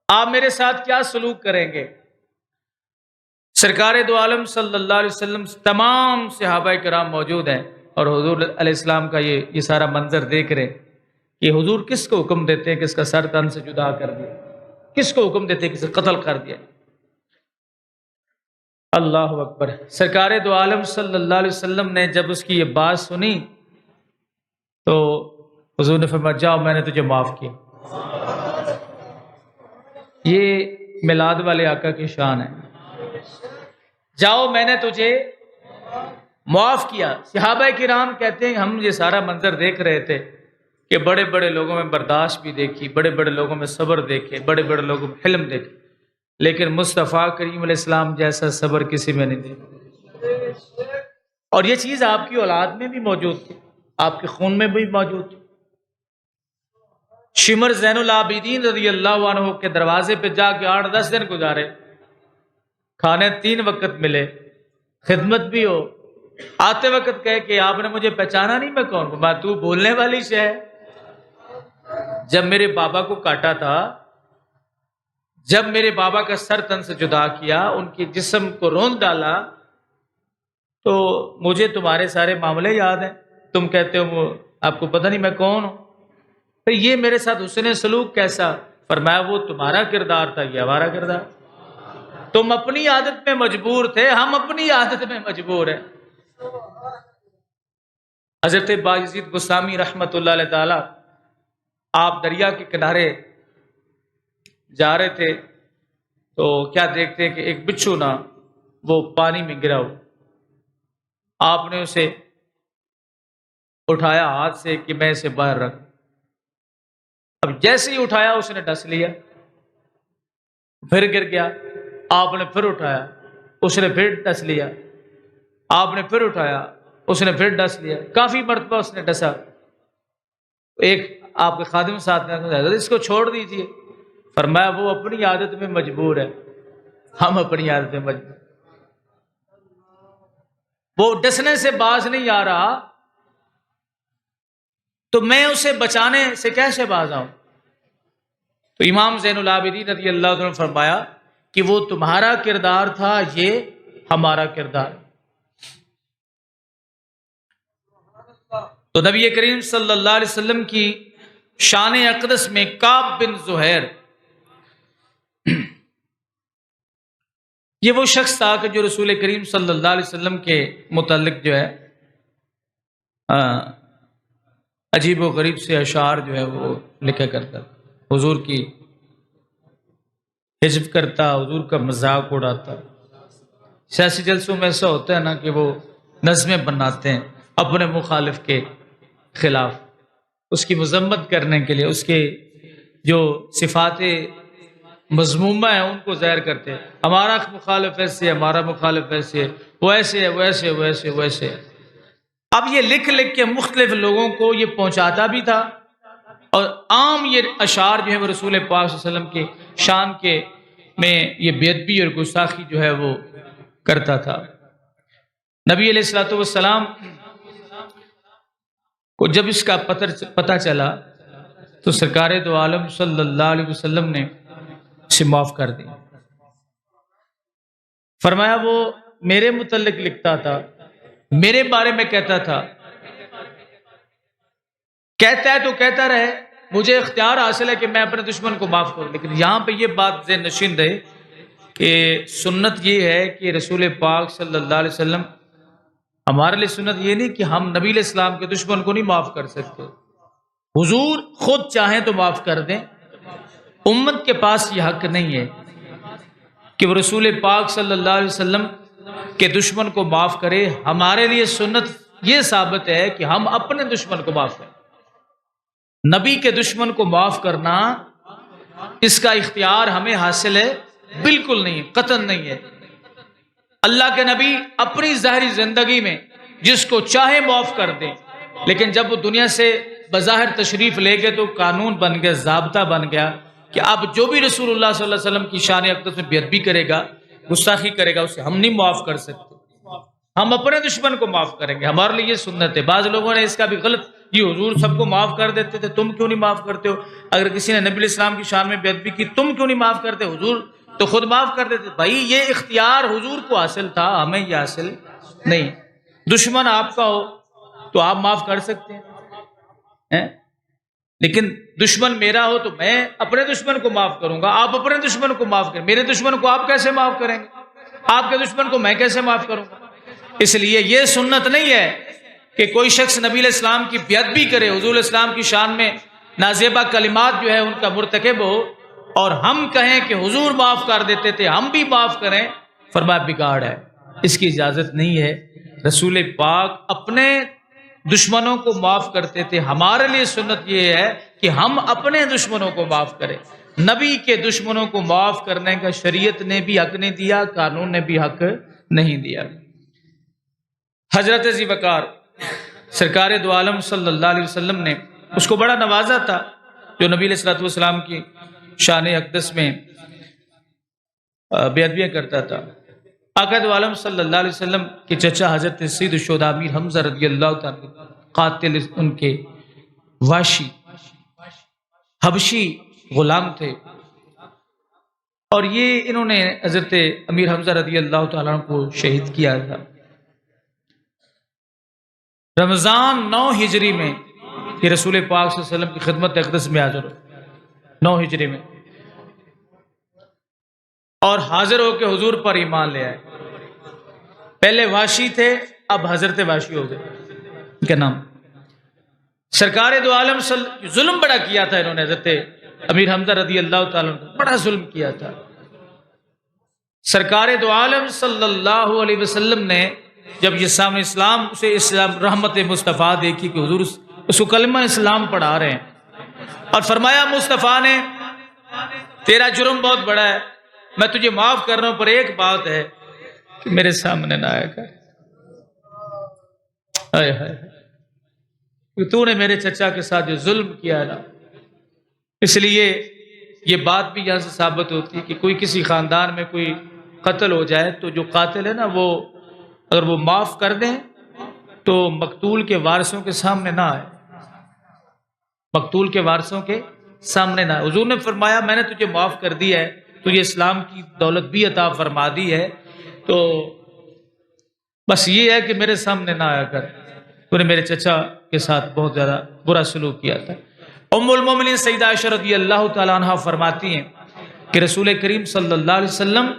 Speaker 1: آپ میرے ساتھ کیا سلوک کریں گے؟ سرکار دو عالم صلی اللہ علیہ وسلم تمام صحابہ کرام موجود ہیں اور حضور علیہ السلام کا یہ سارا منظر دیکھ رہے کہ حضور کس کو حکم دیتے ہیں کہ اس کا سر تن سے جدا کر دیا، کس کو حکم دیتے ہیں کہ اسے قتل کر دیا. اللہ اکبر. سرکار دو عالم صلی اللہ علیہ وسلم نے جب اس کی یہ بات سنی تو حضور نے فرمایا جاؤ میں نے تجھے معاف کیا. یہ میلاد والے آقا کی شان ہے. جاؤ میں نے تجھے معاف کیا. صحابہ کرام کہتے ہیں ہم یہ سارا منظر دیکھ رہے تھے کہ بڑے بڑے لوگوں میں برداشت بھی دیکھی، بڑے بڑے لوگوں میں صبر دیکھے، بڑے بڑے لوگوں میں حلم دیکھے، لیکن مصطفیٰ کریم علیہ السلام جیسا صبر کسی میں نہیں دیکھا. اور یہ چیز آپ کی اولاد میں بھی موجود تھی، آپ کے خون میں بھی موجود تھی. شمر زین العابدین رضی اللہ عنہ کے دروازے پہ جا کے 8-10 دن گزارے، کھانے 3 وقت ملے، خدمت بھی ہو. آتے وقت کہے کہ آپ نے مجھے پہچانا نہیں، میں کون ہوں؟ میں تو بولنے والی شے ہے. جب میرے بابا کو کاٹا تھا، جب میرے بابا کا سر تن سے جدا کیا، ان کے جسم کو روند ڈالا، تو مجھے تمہارے سارے معاملے یاد ہیں. تم کہتے ہو آپ کو پتہ نہیں میں کون ہوں. تو یہ میرے ساتھ حسن سلوک کیسا؟ فرمایا وہ تمہارا کردار تھا، یہ ہمارا کردار. تم اپنی عادت میں مجبور تھے، ہم اپنی عادت میں مجبور ہیں. حضرت بایزید بستامی رحمت اللہ علیہ تعالی آپ دریا کے کنارے جا رہے تھے تو کیا دیکھتے کہ ایک بچھو نا وہ پانی میں گرا ہو. آپ نے اسے اٹھایا ہاتھ سے کہ میں اسے باہر رکھ. اب جیسے ہی اٹھایا اس نے ڈس لیا، پھر گر گیا. آپ نے پھر اٹھایا، اس نے پھر ڈس لیا. آپ نے پھر اٹھایا، اس نے پھر ڈس لیا. کافی مرتبہ اس نے ڈسا. ایک آپ کے خادم ساتھ نے اس کو چھوڑ دیجئے. فرمایا وہ اپنی عادت میں مجبور ہے، ہم اپنی عادت میں مجبور. وہ ڈسنے سے باز نہیں آ رہا تو میں اسے بچانے سے کیسے باز آؤں؟ تو امام زین العابدین رضی اللہ عنہ نے فرمایا کہ وہ تمہارا کردار تھا، یہ ہمارا کردار. تو نبی کریم صلی اللہ علیہ وسلم کی شان اقدس میں کعب بن زہیر یہ وہ شخص تھا کہ جو رسول کریم صلی اللہ علیہ وسلم کے متعلق جو ہے عجیب و غریب سے اشعار جو ہے وہ لکھا کرتا، حضور کی حجب کرتا، حضور کا مذاق اڑاتا. سیاسی جلسوں میں ایسا ہوتا ہے نا کہ وہ نظمیں بناتے ہیں اپنے مخالف کے خلاف، اس کی مذمت کرنے کے لیے، اس کے جو صفات مذمومہ ہیں ان کو ظاہر کرتے ہیں. ہمارا مخالف ایسے ہے، ہمارا مخالف ایسے ہے، وہ ایسے ہے، وہ ایسے وہ ایسے وہ ایسے. اب یہ لکھ لکھ کے مختلف لوگوں کو یہ پہنچاتا بھی تھا اور عام یہ اشعار جو ہے وہ رسول پاک صلی اللہ علیہ وسلم کے شان کے میں یہ بے ادبی اور گستاخی جو ہے وہ کرتا تھا. نبی علیہ الصلوۃ والسلام کو جب اس کا پتہ چلا تو سرکار دو عالم صلی اللہ علیہ وسلم نے اسے معاف کر دیا. فرمایا وہ میرے متعلق لکھتا تھا، میرے بارے میں کہتا تھا، کہتا ہے تو کہتا رہے، مجھے اختیار حاصل ہے کہ میں اپنے دشمن کو معاف کروں، لیکن یہاں پہ یہ بات ذہن نشین رہے کہ سنت یہ ہے کہ رسول پاک صلی اللہ علیہ وسلم، ہمارے لیے سنت یہ نہیں کہ ہم نبی علیہ السلام کے دشمن کو نہیں معاف کر سکتے، حضور خود چاہیں تو معاف کر دیں، امت کے پاس یہ حق نہیں ہے کہ وہ رسول پاک صلی اللہ علیہ وسلم کے دشمن کو معاف کرے۔ ہمارے لیے سنت یہ ثابت ہے کہ ہم اپنے دشمن کو معاف کریں۔ نبی کے دشمن کو معاف کرنا، اس کا اختیار ہمیں حاصل ہے بالکل نہیں، قطعاً نہیں ہے۔ اللہ کے نبی اپنی ظاہری زندگی میں جس کو چاہے معاف کر دیں، لیکن جب وہ دنیا سے بظاہر تشریف لے گئے تو قانون بن گیا، ضابطہ بن گیا کہ اب جو بھی رسول اللہ صلی اللہ علیہ وسلم کی شان اقدس میں بے ادبی کرے گا، گستاخی کرے گا، اسے ہم نہیں معاف کر سکتے، ہم اپنے دشمن کو معاف کریں گے۔ ہمارے لیے یہ سنت ہے۔ بعض لوگوں نے اس کا بھی غلط، یہ حضور سب کو معاف کر دیتے تھے، تم کیوں نہیں معاف کرتے ہو؟ اگر کسی نے نبی علیہ السلام کی شان میں بے ادبی کی، تم کیوں نہیں معاف کرتے؟ حضور تو خود معاف کر دیتے۔ بھائی یہ اختیار حضور کو حاصل تھا، ہمیں یہ حاصل نہیں۔ دشمن آپ کا ہو تو آپ معاف کر سکتے ہیں، لیکن دشمن میرا ہو تو میں اپنے دشمن کو معاف کروں گا، آپ اپنے دشمن کو معاف کریں۔ میرے دشمن کو آپ کیسے معاف کریں گے؟ آپ کے دشمن کو میں کیسے معاف کروں گا؟ اس لیے یہ سنت نہیں ہے کہ کوئی شخص نبی علیہ السلام کی بے ادبی کرے، حضور علیہ السلام کی شان میں نازیبہ کلمات جو ہے ان کا مرتکب ہو، اور ہم کہیں کہ حضور معاف کر دیتے تھے، ہم بھی معاف کریں۔ فرمایا بگاڑ ہے، اس کی اجازت نہیں ہے۔ رسول پاک اپنے دشمنوں کو معاف کرتے تھے، ہمارے لیے سنت یہ ہے کہ ہم اپنے دشمنوں کو معاف کریں۔ نبی کے دشمنوں کو معاف کرنے کا شریعت نے بھی حق نہیں دیا، قانون نے بھی حق نہیں دیا۔ حضرت ذی وقار سرکار دو عالم صلی اللہ علیہ وسلم نے اس کو بڑا نوازا تھا، جو نبی علیہ الصلوۃ والسلام کی شان اقدس میں بے ادبیاں کرتا تھا۔ آقا دو عالم صلی اللہ علیہ وسلم کے چچا حضرت سید الشہداء امیر حمزہ رضی اللہ تعالیٰ قاتل ان کے واشی حبشی غلام تھے، اور یہ انہوں نے حضرت امیر حمزہ رضی اللہ تعالیٰ کو شہید کیا تھا۔ رمضان 9 ہجری میں یہ رسول پاک صلی اللہ علیہ وسلم کی خدمت اقدس میں حاضر ہو، 9 ہجری میں، اور حاضر ہو کے حضور پر ایمان لے آئے۔ پہلے واشی تھے، اب حضرت واشی ہو گئے ان کا نام۔ سرکار دو عالم ظلم بڑا کیا تھا انہوں نے، حضرت امیر حمزہ رضی اللہ تعالیٰ عنہ بڑا ظلم کیا تھا۔ سرکار دو عالم صلی اللہ علیہ وسلم نے جب یہ سامنے اسلام سے اسلام رحمت مصطفیٰ دیکھی کہ حضور اس کو کلمہ اسلام پڑھا رہے ہیں، اور فرمایا مصطفیٰ نے تیرا جرم بہت بڑا ہے، میں تجھے معاف کر رہا ہوں، پر ایک بات ہے کہ میرے سامنے نہ آیا کر، تو نے میرے چچا کے ساتھ جو ظلم کیا ہے نا۔ اس لیے یہ بات بھی یہاں سے ثابت ہوتی ہے کہ کوئی کسی خاندان میں کوئی قتل ہو جائے تو جو قاتل ہے نا، وہ اگر وہ معاف کر دیں تو مقتول کے وارثوں کے سامنے نہ آئے، مقتول کے وارثوں کے سامنے نہ آئے۔ حضور نے فرمایا میں نے تجھے معاف کر دیا ہے، تجھے اسلام کی دولت بھی عطا فرما دی ہے، تو بس یہ ہے کہ میرے سامنے نہ آیا کر، تو نے میرے چچا کے ساتھ بہت زیادہ برا سلوک کیا تھا۔ ام المومنین سیدہ عائشہ رضی اللہ تعالیٰ عنہ فرماتی ہیں کہ رسول کریم صلی اللہ علیہ وسلم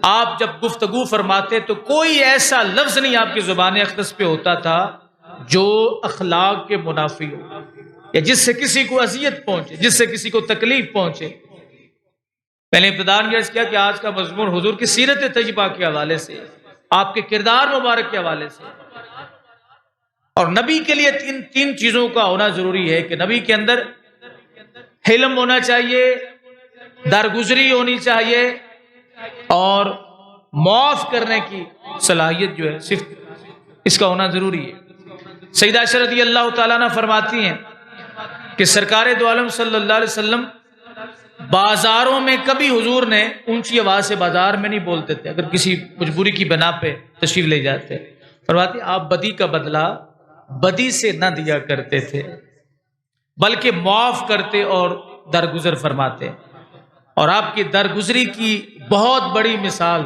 Speaker 1: آپ جب گفتگو فرماتے تو کوئی ایسا لفظ نہیں آپ کی زبان اقدس پہ ہوتا تھا جو اخلاق کے منافی ہو، یا جس سے کسی کو اذیت پہنچے، جس سے کسی کو تکلیف پہنچے۔ پہلے ابتداء نے عرض کیا کہ آج کا مضمون حضور کی سیرت طیبہ کے حوالے سے، آپ کے کردار مبارک کے حوالے سے، اور نبی کے لیے تین چیزوں کا ہونا ضروری ہے کہ نبی کے اندر حلم ہونا چاہیے، درگزری ہونی چاہیے، اور معاف کرنے کی صلاحیت جو ہے صرف اس کا ہونا ضروری ہے۔ سیدہ عائشہ رضی اللہ تعالیٰ عنہ فرماتی ہیں کہ سرکار دو عالم صلی اللہ علیہ وسلم بازاروں میں کبھی حضور نے اونچی آواز سے بازار میں نہیں بولتے تھے، اگر کسی مجبوری کی بنا پہ تشریف لے جاتے، فرماتی آپ بدی کا بدلہ بدی سے نہ دیا کرتے تھے، بلکہ معاف کرتے اور درگزر فرماتے، اور آپ کی درگزری کی بہت بڑی مثال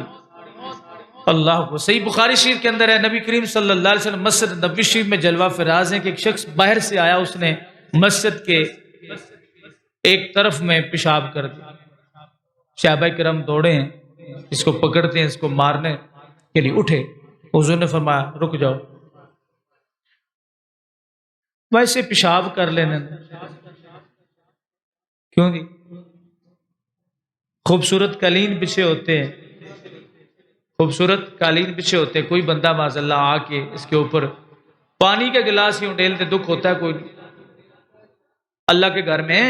Speaker 1: اللہ کو صحیح بخاری شریف کے اندر ہے، نبی کریم صلی اللہ علیہ وسلم مسجد نبوی شریف میں جلوہ فراز ہیں کہ ایک شخص باہر سے آیا، اس نے مسجد کے ایک طرف میں پیشاب کر دیا۔ صحابہ کرام دوڑے ہیں، اس کو پکڑتے ہیں، اس کو مارنے کے لیے اٹھے۔ حضور نے فرمایا رک جاؤ، ویسے پیشاب کر لینے دیں۔ کیوں جی؟ خوبصورت قالین بچھے ہوتے ہیں، خوبصورت قالین بچھے ہوتے ہیں، کوئی بندہ معاذ اللہ آ کے اس کے اوپر پانی کا گلاس ہی اڈیل دے، دکھ ہوتا ہے کوئی نہیں۔ اللہ کے گھر میں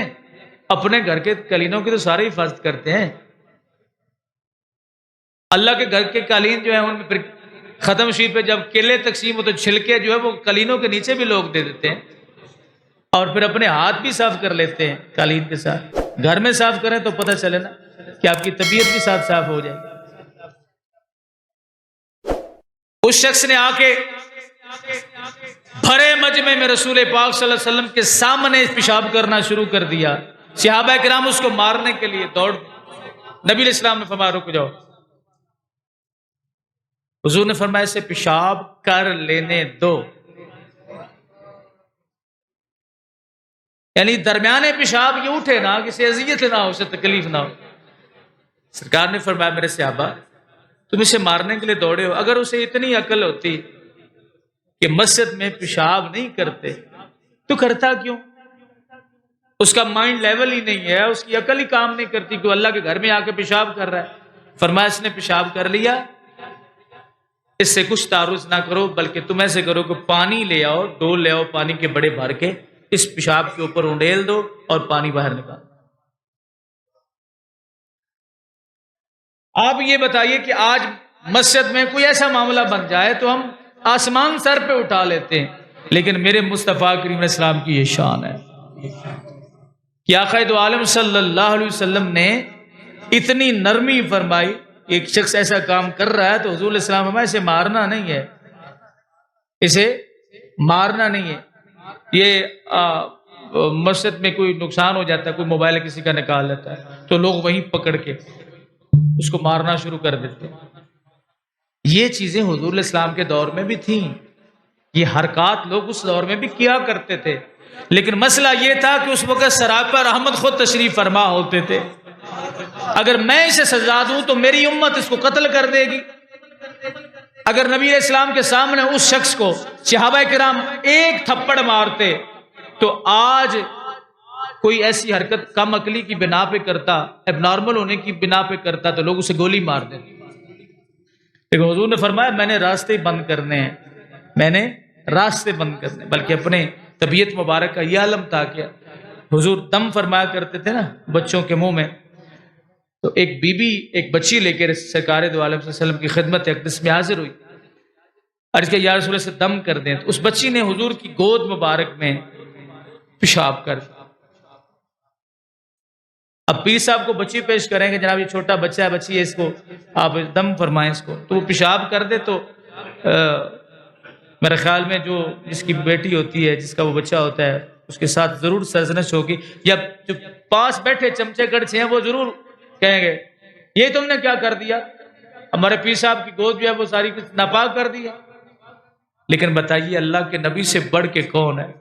Speaker 1: اپنے گھر کے قالینوں کی تو سارے حفاظت کرتے ہیں۔ اللہ کے گھر کے قالین جو ہے ان میں پھر ختم شریف پہ جب کیلے تقسیم ہوتے چھلکے جو ہے وہ قالینوں کے نیچے بھی لوگ دے دیتے ہیں، اور پھر اپنے ہاتھ بھی صاف کر لیتے ہیں قالین کے ساتھ۔ گھر میں صاف کریں تو پتہ چلے نا کہ آپ کی طبیعت بھی ساتھ صاف ہو جائے۔ اس شخص نے آ کے بھرے مجمع میں رسول پاک صلی اللہ علیہ وسلم کے سامنے پیشاب کرنا شروع کر دیا۔ صحابہ کرام اس کو مارنے کے لیے دوڑ۔ نبی علیہ السلام نے فرمایا رک جاؤ۔ حضور نے فرمایا اسے پیشاب کر لینے دو، یعنی درمیانے پیشاب یہ اٹھے نہ، کسی اذیت نہ ہو، اسے تکلیف نہ ہو۔ سرکار نے فرمایا میرے صحابہ تم اسے مارنے کے لیے دوڑے ہو، اگر اسے اتنی عقل ہوتی کہ مسجد میں پیشاب نہیں کرتے تو کرتا کیوں؟ اس کا مائنڈ لیول ہی نہیں ہے، اس کی عقل ہی کام نہیں کرتی کہ اللہ کے گھر میں آ کے پیشاب کر رہا ہے۔ فرمایا اس نے پیشاب کر لیا، اس سے کچھ تعرض نہ کرو، بلکہ تم ایسے کرو کہ پانی لے آؤ، ڈول لے آؤ، پانی کے بڑے بھر کے اس پیشاب کے اوپر انڈیل دو اور پانی باہر نکال۔ آپ یہ بتائیے کہ آج مسجد میں کوئی ایسا معاملہ بن جائے تو ہم آسمان سر پہ اٹھا لیتے ہیں، لیکن میرے مصطفیٰ کریم علیہ السلام کی یہ شان ہے کہ آقا دو عالم صلی اللہ علیہ وسلم نے اتنی نرمی فرمائی۔ ایک شخص ایسا کام کر رہا ہے تو حضور علیہ السلام فرمایا اسے مارنا نہیں ہے، اسے مارنا نہیں ہے۔ یہ مسجد میں کوئی نقصان ہو جاتا ہے، کوئی موبائل کسی کا نکال لیتا ہے تو لوگ وہیں پکڑ کے اس کو مارنا شروع کر دیتے ہیں۔ یہ چیزیں حضور علیہ السلام کے دور میں بھی تھیں، یہ حرکات لوگ اس دور میں بھی کیا کرتے تھے، لیکن مسئلہ یہ تھا کہ اس وقت سراپا رحمت خود تشریف فرما ہوتے تھے۔ اگر میں اسے سزا دوں تو میری امت اس کو قتل کر دے گی۔ اگر نبی علیہ السلام کے سامنے اس شخص کو صحابہ کرام ایک تھپڑ مارتے تو آج کوئی ایسی حرکت کم عقلی کی بنا پہ کرتا، اب نارمل ہونے کی بنا پہ کرتا تو لوگ اسے گولی مار دیتے۔ لیکن حضور نے فرمایا میں نے راستے بند کرنے ہیں، میں نے راستے بند کرنے، بلکہ اپنے طبیعت مبارک کا یہ عالم تھا کہ حضور دم فرمایا کرتے تھے نا بچوں کے منہ میں، تو ایک بی بی ایک بچی لے کے سرکار دو عالم صلی اللہ علیہ وسلم کی خدمت اقدس میں حاضر ہوئی، عرض کیا یا رسول اللہ سے دم کر دیں، تو اس بچی نے حضور کی گود مبارک میں پیشاب کر دیا۔ اب پیر صاحب کو بچی پیش کریں گے، جناب یہ چھوٹا بچہ ہے، بچی ہے، اس کو آپ دم فرمائیں اس کو، تو وہ پیشاب کر دے تو میرے خیال میں جو جس کی بیٹی ہوتی ہے، جس کا وہ بچہ ہوتا ہے، اس کے ساتھ ضرور سرزنش ہوگی، یا جو پاس بیٹھے چمچے گڑچے ہیں وہ ضرور کہیں گے یہ تم نے کیا کر دیا، ہمارے پیر صاحب کی گود جو ہے وہ ساری کچھ ناپاک کر دی ہے۔ لیکن بتائیے اللہ کے نبی سے بڑھ کے کون ہے؟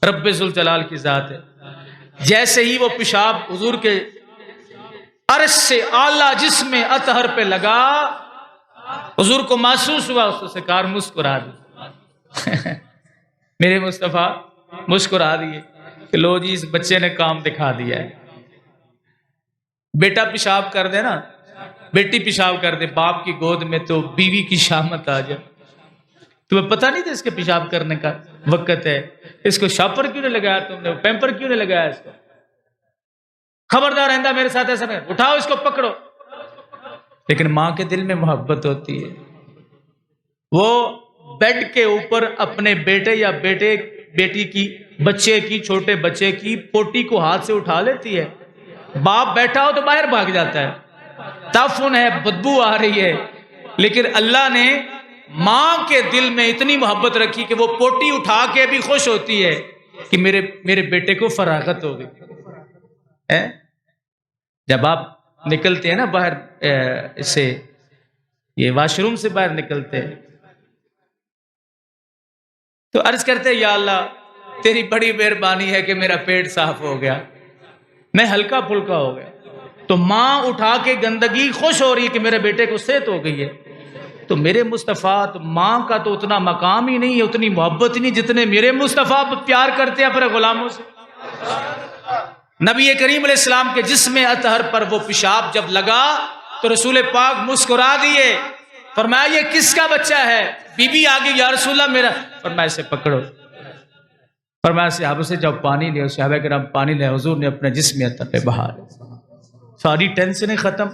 Speaker 1: رب ذوالجلال کی ذات ہے۔ جیسے ہی وہ پیشاب حضور کے عرش سے اعلیٰ جسم اطہر پہ لگا، حضور کو محسوس ہوا، اس کو سرکار مسکرا دی میرے مصطفیٰ مسکرا دیے کہ لو جی اس بچے نے کام دکھا دیا ہے۔ بیٹا پیشاب کر دے نا، بیٹی پیشاب کر دے باپ کی گود میں تو بیوی کی شامت آ جائے۔ تمہیں پتہ نہیں تھا اس کے پیشاب کرنے کا وقت ہے، اس کو شاپر کیوں نہیں لگایا تم نے، پیمپر کیوں نہیں لگایا اس کو؟ خبردار آئندہ میرے ساتھ ایسا نہیں، اٹھاؤ اس کو پکڑو۔ لیکن ماں کے دل میں محبت ہوتی ہے، وہ بیڈ کے اوپر اپنے بیٹے یا بیٹی کی، بچے کی، چھوٹے بچے کی پوٹی کو ہاتھ سے اٹھا لیتی ہے۔ باپ بیٹھا ہو تو باہر بھاگ جاتا ہے، تعفن ہے، بدبو آ رہی ہے، لیکن اللہ نے ماں کے دل میں اتنی محبت رکھی کہ وہ پوٹی اٹھا کے بھی خوش ہوتی ہے کہ میرے بیٹے کو فراغت ہو گئی۔ جب آپ نکلتے ہیں نا باہر سے، یہ واش روم سے باہر نکلتے ہیں تو عرض کرتے ہیں یا اللہ تیری بڑی مہربانی ہے کہ میرا پیٹ صاف ہو گیا، میں ہلکا پھلکا ہو گیا۔ تو ماں اٹھا کے گندگی خوش ہو رہی ہے کہ میرے بیٹے کو صحت ہو گئی ہے۔ تو میرے مصطفیٰ، تو ماں کا تو اتنا مقام ہی نہیں ہے، اتنی محبت ہی نہیں جتنے میرے مصطفیٰ پیار کرتے ہیں اپنے غلاموں سے۔ نبی کریم علیہ السلام کے جسم اطہر پر وہ پیشاب جب لگا تو رسول پاک مسکرا دیے، فرمایا یہ کس کا بچہ ہے؟ بی بی آگے، یا رسول اللہ میرا۔ فرمایا اسے پکڑو، فرمایا صحابہ سے جب پانی لے، صحابہ کرام پانی لے، حضور نے اپنے جسم اطہر پہ بہا دیا، ساری ٹینشنیں ختم۔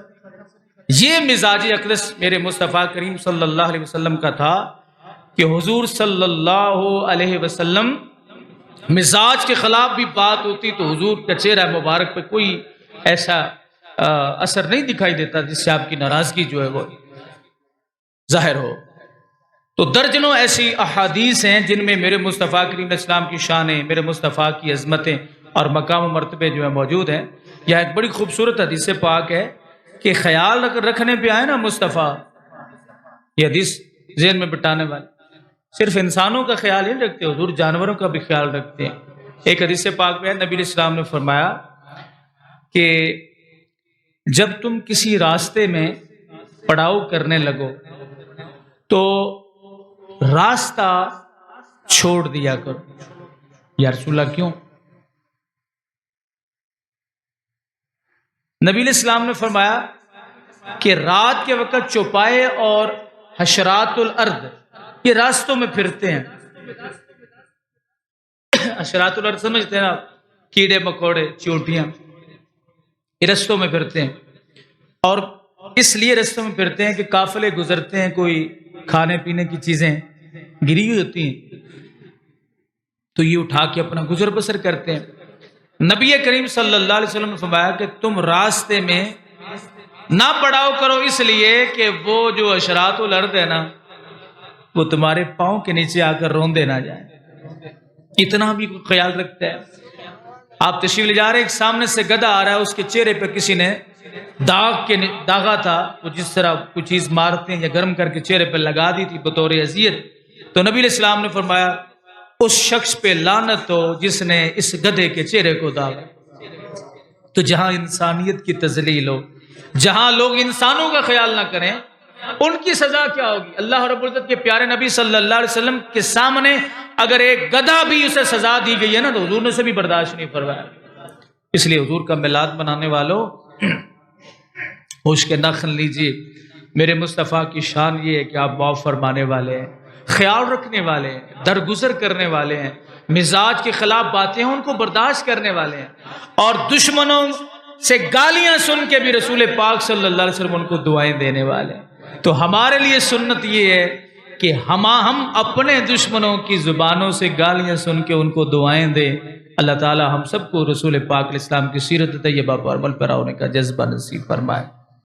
Speaker 1: یہ مزاج اقدس میرے مصطفیٰ کریم صلی اللہ علیہ وسلم کا تھا کہ حضور صلی اللہ علیہ وسلم مزاج کے خلاف بھی بات ہوتی تو حضور کا چہرہ مبارک پہ کوئی ایسا اثر نہیں دکھائی دیتا جس سے آپ کی ناراضگی جو ہے وہ ظاہر ہو۔ تو درجنوں ایسی احادیث ہیں جن میں میرے مصطفیٰ کریم علیہ السلام کی شانیں، میرے مصطفیٰ کی عظمتیں اور مقام و مرتبے جو ہیں موجود ہیں۔ یہ ایک بڑی خوبصورت حدیث پاک ہے کہ خیال رکھنے پہ آئے نا مصطفیٰ، یہ حدیث ذہن میں بٹانے والے، صرف انسانوں کا خیال ہی رکھتے، حضور جانوروں کا بھی خیال رکھتے ہیں۔ ایک حدیث پاک میں نبی علیہ السلام نے فرمایا کہ جب تم کسی راستے میں پڑاؤ کرنے لگو تو راستہ چھوڑ دیا کرو۔ یا رسول اللہ کیوں؟ نبی علیہ السلام نے فرمایا کہ رات کے وقت چوپائے اور حشرات الارض یہ راستوں میں پھرتے ہیں۔ حشرات الارض سمجھتے ہیں آپ؟ کیڑے مکوڑے، چیونٹیاں، یہ رستوں میں پھرتے ہیں، اور اس لیے رستوں میں پھرتے ہیں کہ قافلے گزرتے ہیں، کوئی کھانے پینے کی چیزیں گری ہوئی ہوتی ہیں تو یہ اٹھا کے اپنا گزر بسر کرتے ہیں۔ نبی کریم صلی اللہ علیہ وسلم نے فرمایا کہ تم راستے میں نہ پڑاؤ کرو، اس لیے کہ وہ جو حشرات الارض ہے نا وہ تمہارے پاؤں کے نیچے آ کر روندے نہ جائیں، اتنا بھی خیال رکھتا ہے۔ آپ تشریف لے جا رہے ہیں، ایک سامنے سے گدھا آ رہا ہے، اس کے چہرے پہ کسی نے داغا تھا، وہ جس طرح کوئی چیز مارتے ہیں یا گرم کر کے چہرے پہ لگا دی تھی بطور اذیت، تو نبی علیہ السلام نے فرمایا اس شخص پہ لعنت ہو جس نے اس گدھے کے چہرے کو داغا۔ تو جہاں انسانیت کی تذلیل ہو، جہاں لوگ انسانوں کا خیال نہ کریں، ان کی سزا کیا ہوگی؟ اللہ رب العزت کے پیارے نبی صلی اللہ علیہ وسلم کے سامنے اگر ایک گدھا بھی اسے سزا دی گئی ہے نا تو حضور نے اسے بھی برداشت نہیں فرمایا۔ اس لیے حضور کا میلاد منانے والوں ہوش کے نخل لیجیے، میرے مصطفیٰ کی شان یہ ہے کہ آپ معاف فرمانے والے ہیں، خیال رکھنے والے ہیں، درگزر کرنے والے ہیں، مزاج کے خلاف باتیں ہیں ان کو برداشت کرنے والے ہیں، اور دشمنوں سے گالیاں سن کے بھی رسول پاک صلی اللہ علیہ وسلم ان کو دعائیں دینے والے ہیں۔ تو ہمارے لیے سنت یہ ہے کہ ہم اپنے دشمنوں کی زبانوں سے گالیاں سن کے ان کو دعائیں دیں۔ اللہ تعالی ہم سب کو رسول پاک علیہ السلام کی سیرت طیبہ پر عمل پیرا ہونے کا جذبہ نصیب فرمائے۔